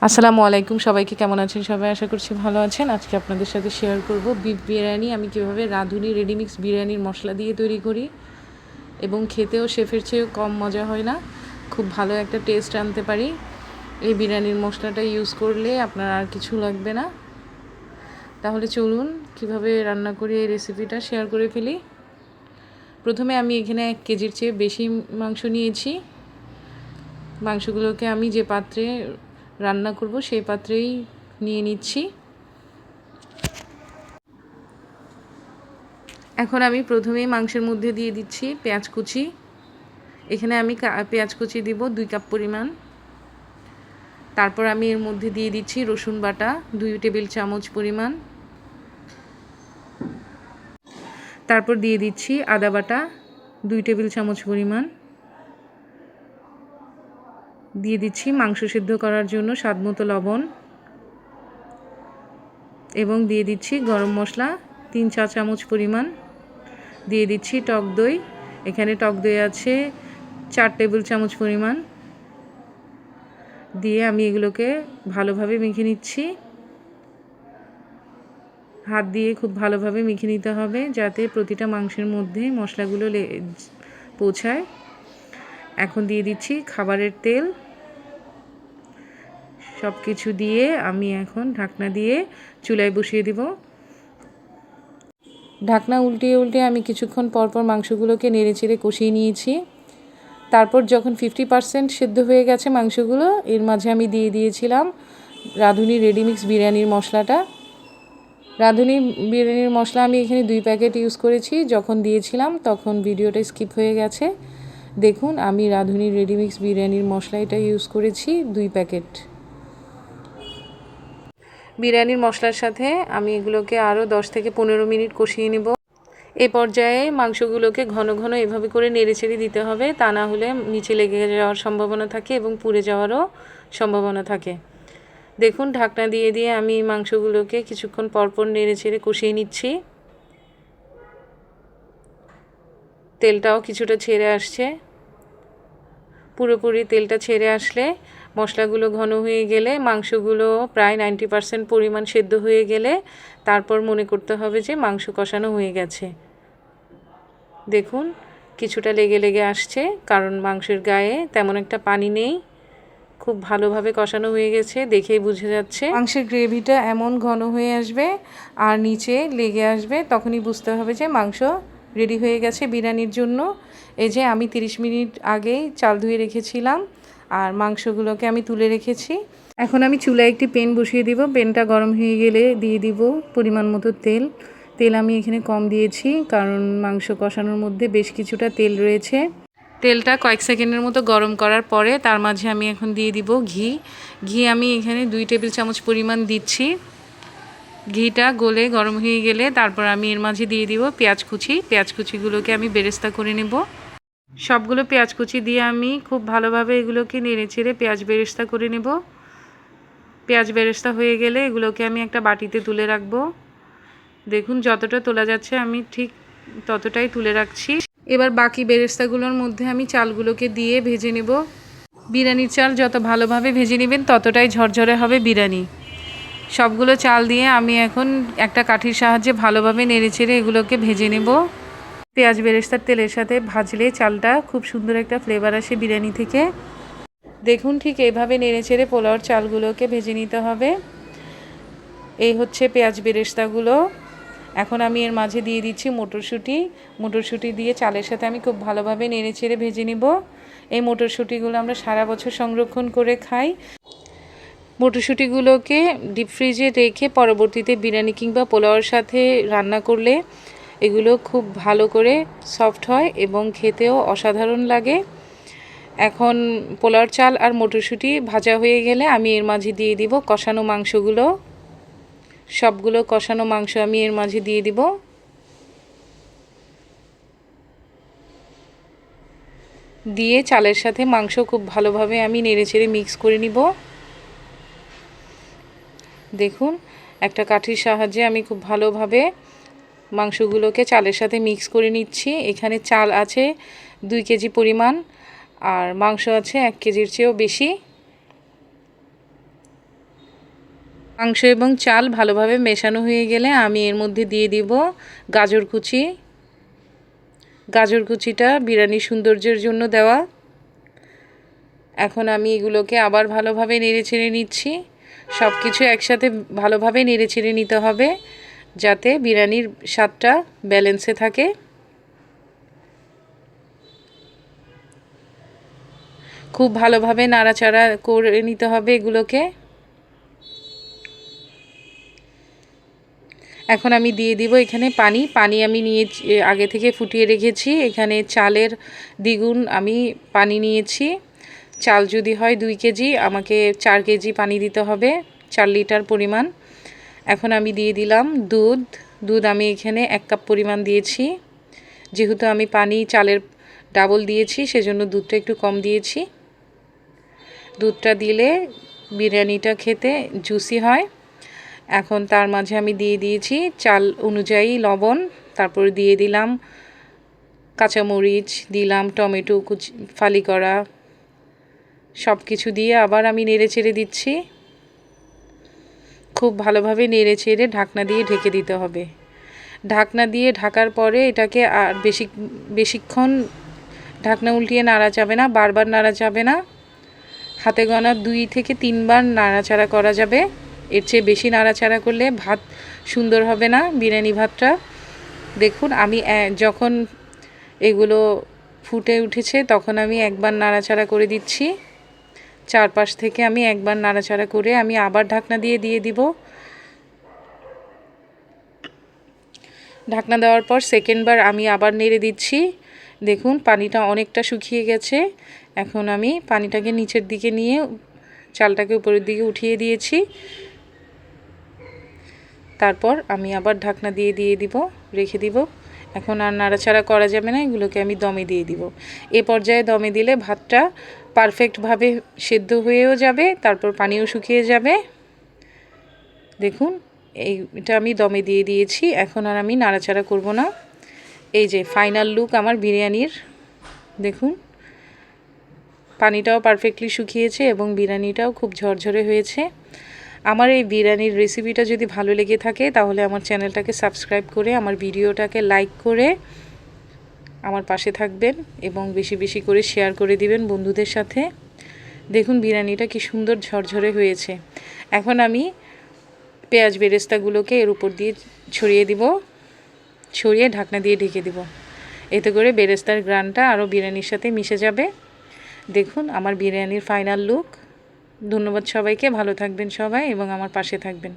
আসসালামু আলাইকুম, সবাইকে কেমন আছেন? সবাই আশা করছি ভালো আছেন। আজকে আপনাদের সাথে শেয়ার করব বিফ বিরিয়ানি আমি কীভাবে রাঁধুনি রেডিমিক্স বিরিয়ানির মশলা দিয়ে তৈরি করি এবং খেতেও শেফের চেয়েও কম মজা হয় না, খুব ভালো একটা টেস্ট আনতে পারি। এই বিরিয়ানির মশলাটা ইউজ করলে আপনার আর কিছু লাগবে না। তাহলে চলুন কীভাবে রান্না করি এই রেসিপিটা শেয়ার করে ফেলি। প্রথমে আমি এখানে 1 কেজির চেয়ে বেশি মাংস নিয়েছি। মাংসগুলোকে আমি যে পাত্রে রান্না করব সেই পাত্রেই নিয়ে নিচ্ছি। এখন আমি প্রথমেই মাংসের মধ্যে দিয়ে দিচ্ছি পেঁয়াজ কুচি। এখানে আমি পেঁয়াজ কুচি দিব 2 কাপ পরিমাণ। তারপর আমি এর মধ্যে দিয়ে দিচ্ছি রসুন বাটা 2 টেবিল চামচ পরিমাণ। তারপর দিয়ে দিচ্ছি আদা বাটা 2 টেবিল চামচ পরিমাণ। দিয়ে দিচ্ছি মাংস সিদ্ধ করার জন্য স্বাদমতো লবণ এবং দিয়ে দিচ্ছি গরম মশলা 3 চা চামচ পরিমাণ। দিয়ে দিচ্ছি টক দই, এখানে টক দই আছে 4 টেবিল চামচ পরিমাণ। দিয়ে আমি এগুলোকে ভালোভাবে মেখে নিচ্ছি। হাত দিয়ে খুব ভালোভাবে মেখে নিতে হবে যাতে প্রতিটা মাংসের মধ্যে মশলাগুলো পৌঁছায়। এখন দিয়ে দিচ্ছি খাবারের তেল। সব কিছু দিয়ে আমি এখন ঢাকনা দিয়ে চুলায় বসিয়ে দিব। ঢাকনা উল্টিয়ে আমি কিছুক্ষণ পরপর মাংসগুলোকে নেড়েচেড়ে কষিয়ে নিয়েছি। তারপর যখন 50% সেদ্ধ হয়ে গেছে মাংসগুলো, এর মাঝে আমি দিয়ে দিয়েছিলাম রাঁধুনি রেডিমিক্স বিরিয়ানির মশলাটা। রাঁধুনি বিরিয়ানির মশলা আমি এখানে 2 প্যাকেট ইউজ করেছি। যখন দিয়েছিলাম তখন ভিডিওটা স্কিপ হয়ে গেছে। দেখুন আমি রাঁধুনি রেডিমিক্স বিরিয়ানির মশলা এটা ইউজ করেছি 2 প্যাকেট। বিরিয়ানির মশলার সাথে আমি এগুলোকে আরও 10 থেকে 15 মিনিট কষিয়ে নেব। এই পর্যায়ে মাংসগুলোকে ঘন ঘন এভাবে করে নেড়েচেড়ে দিতে হবে, তা না হলে নিচে লেগে যাওয়ার সম্ভাবনা থাকে এবং পুড়ে যাওয়ারও সম্ভাবনা থাকে। দেখুন ঢাকনা দিয়ে আমি মাংসগুলোকে কিছুক্ষণ পরপর নেড়েচেড়ে কষিয়ে নিচ্ছি। তেলটাও কিছুটা ছেড়ে আসছে। পুরোপুরি তেলটা ছেড়ে আসলে, মশলাগুলো ঘন হয়ে গেলে, মাংসগুলো প্রায় 90% পরিমাণ সেদ্ধ হয়ে গেলে তারপর মনে করতে হবে যে মাংস কষানো হয়ে গেছে। দেখুন কিছুটা লেগে আসছে, কারণ মাংসের গায়ে তেমন একটা পানি নেই। খুব ভালোভাবে কষানো হয়ে গেছে, দেখেই বোঝা যাচ্ছে। মাংসের গ্রেভিটা এমন ঘন হয়ে আসবে আর নিচে লেগে আসবে, তখনই বুঝতে হবে যে মাংস রেডি হয়ে গেছে বিরিয়ানির জন্য। এই যে আমি 30 মিনিট আগেই চাল ধুয়ে রেখেছিলাম আর মাংসগুলোকে আমি তুলে রেখেছি। এখন আমি চুলায় একটি প্যান বসিয়ে দিব। প্যানটা গরম হয়ে গেলে দিয়ে দিব পরিমাণ মতো তেল। তেল আমি এখানে কম দিয়েছি কারণ মাংস কষানোর মধ্যে বেশ কিছুটা তেল রয়েছে। তেলটা কয়েক সেকেন্ডের মতো গরম করার পরে তার মাঝে আমি এখন দিয়ে দিব ঘি। ঘি আমি এখানে 2 টেবিল চামচ পরিমাণ দিচ্ছি। ঘিটা গলে গরম হয়ে গেলে তারপর আমি এর মাঝে দিয়ে দিব পেঁয়াজ কুচি। পেঁয়াজ কুচিগুলোকে আমি বেরেস্তা করে নেব। সবগুলো পেঁয়াজ কুচি দিয়ে আমি খুব ভালোভাবে এগুলোকে নেড়েচেড়ে পেঁয়াজ বেরেস্তা করে নেব। পেঁয়াজ বেরেস্তা হয়ে গেলে এগুলোকে আমি একটা বাটিতে তুলে রাখব। দেখুন যতটা তোলা যাচ্ছে আমি ঠিক ততটাই তুলে রাখছি। এবার বাকি বেরেস্তাগুলোর মধ্যে আমি চালগুলোকে দিয়ে ভেজে নেব। বিরিয়ানির চাল যত ভালোভাবে ভেজে নেবেন ততটাই ঝরঝরে হবে বিরিয়ানি। সবগুলো চাল দিয়ে আমি এখন একটা কাঠির সাহায্যে ভালোভাবে নেড়েচেড়ে এগুলোকে ভেজে নেব। পেঁয়াজ বেরেস্তার তেলের সাথে ভাজলে চালটা খুব সুন্দর একটা ফ্লেভার আসে বিরিয়ানি থেকে। দেখুন ঠিক এইভাবে নেড়েচেড়ে পোলাওর চালগুলোকে ভেজে নিতে হবে। এই হচ্ছে পেঁয়াজ বেরেস্তাগুলো। এখন আমি এর মাঝে দিয়ে দিচ্ছি মটরশুঁটি দিয়ে চালের সাথে আমি খুব ভালোভাবে নেড়েচেড়ে ভেজে নিব। এই মটরশুঁটিগুলো আমরা সারা বছর সংরক্ষণ করে খাই। মটরশুঁটিগুলোকে ডিপ ফ্রিজে রেখে পরবর্তীতে বিরিয়ানি কিংবা পোলাওর সাথে রান্না করলে এগুলো খুব ভালো করে সফট হয় এবং খেতেও অসাধারণ লাগে। এখন পোলাওর চাল আর মটরশুঁটি ভাজা হয়ে গেলে আমি এর মাঝে দিয়ে দিব কষানো মাংসগুলো। সবগুলো কষানো মাংস আমি এর মাঝে দিয়ে দিব। দিয়ে চালের সাথে মাংস খুব ভালোভাবে আমি নেড়েচেড়ে মিক্স করে নিব। দেখুন একটা কাঠির সাহায্যে আমি খুব ভালোভাবে মাংসগুলোকে চালের সাথে মিক্স করে নিচ্ছি। এখানে চাল আছে 2 কেজি পরিমাণ আর মাংস আছে 1 কেজির চেয়েও বেশি। মাংস এবং চাল ভালোভাবে মেশানো হয়ে গেলে আমি এর মধ্যে দিয়ে দিব গাজর কুচি। গাজর কুচিটা বিরিয়ানির সৌন্দর্যের জন্য দেওয়া। এখন আমি এগুলোকে আবার ভালোভাবে নেড়েচেড়ে নিচ্ছি। সব কিছু একসাথে ভালোভাবে নেড়েচেড়ে নিতে হবে যাতে বিরিয়ানির স্বাদটা ব্যালেন্সে থাকে। খুব ভালোভাবে নাড়াচাড়া করে নিতে হবে এগুলোকে। এখন আমি দিয়ে দিব এখানে পানি আমি আগে থেকে ফুটিয়ে রেখেছি। এখানে চালের দ্বিগুণ আমি পানি নিয়েছি। চাল যদি হয় 2 কেজি, আমাকে 4 কেজি পানি দিতে হবে, 4 লিটার পরিমাণ। এখন আমি দিয়ে দিলাম দুধ আমি এখানে 1 কাপ পরিমাণ দিয়েছি। যেহেতু আমি পানি চালের ডাবল দিয়েছি সেজন্য দুধটা একটু কম দিয়েছি। দুধটা দিলে বিরিয়ানিটা খেতে জুসি হয়। এখন তার মাঝে আমি দিয়ে দিয়েছি চাল অনুযায়ী লবণ, তারপর দিয়ে দিলাম কাঁচামরিচ, দিলাম টমেটো কুচি ফালি করা। সব কিছু দিয়ে আবার আমি নেড়েচেড়ে দিচ্ছি। খুব ভালোভাবে নেড়েচেড়ে ঢাকনা দিয়ে ঢেকে দিতে হবে। ঢাকনা দিয়ে ঢাকার পরে এটাকে আর বেশিক্ষণ ঢাকনা উল্টিয়ে নাড়া যাবে না, বারবার নাড়া যাবে না। হাতে গোনা 2 থেকে 3 বার নাড়াচাড়া করা যাবে। এর চেয়ে বেশি নাড়াচাড়া করলে ভাত সুন্দর হবে না, বিরিয়ানি ভাতটা। দেখুন আমি যখন এগুলো ফুটে উঠেছে তখন আমি একবার নাড়াচাড়া করে দিচ্ছি। চারপাশ থেকে আমি একবার নাড়াচাড়া করে আমি আবার ঢাকনা দিয়ে দিব। ঢাকনা দেওয়ার পর সেকেন্ডবার আমি আবার নেড়ে দিচ্ছি। দেখুন পানিটা অনেকটা শুকিয়ে গেছে। এখন আমি পানিটাকে নিচের দিকে নিয়ে চালটাকে উপরের দিকে উঠিয়ে দিয়েছি। তারপর আমি আবার ঢাকনা দিয়ে রেখে দিব। এখন আর নাড়াচাড়া করা যাবে না, এগুলোকে আমি দমে দিয়ে দিব। এ পর্যায়ে দমে দিলে ভাতটা পারফেক্টভাবে সেদ্ধ হয়েও যাবে, তারপর পানিও শুকিয়ে যাবে। দেখুন এটা আমি দমে দিয়ে দিয়েছি। এখন আর আমি নাড়াচাড়া করব না। এই যে ফাইনাল লুক আমার বিরিয়ানির। দেখুন পানিটাও পারফেক্টলি শুকিয়েছে এবং বিরিয়ানিটাও খুব ঝরঝরে হয়েছে। আমার এই বিরিয়ানির রেসিপিটা যদি ভালো লেগে থাকে তাহলে আমার চ্যানেলটাকে সাবস্ক্রাইব করে আমার ভিডিওটাকে লাইক করে আমার পাশে থাকবেন এবং বেশি বেশি করে শেয়ার করে দিবেন বন্ধুদের সাথে। দেখুন বিরিয়ানিটা কি সুন্দর ঝরঝরে হয়েছে। এখন আমি পেঁয়াজ বেরেস্তাগুলোকে এর উপর দিয়ে ছড়িয়ে ঢাকনা দিয়ে ঢেকে দিব। এতে করে বেরেস্তার গ্রানটা আরও বিরিয়ানির সাথে মিশে যাবে। দেখুন আমার বিরিয়ানির ফাইনাল লুক। ধন্যবাদ সবাইকে, ভালো থাকবেন সবাই এবং আমার পাশে থাকবেন।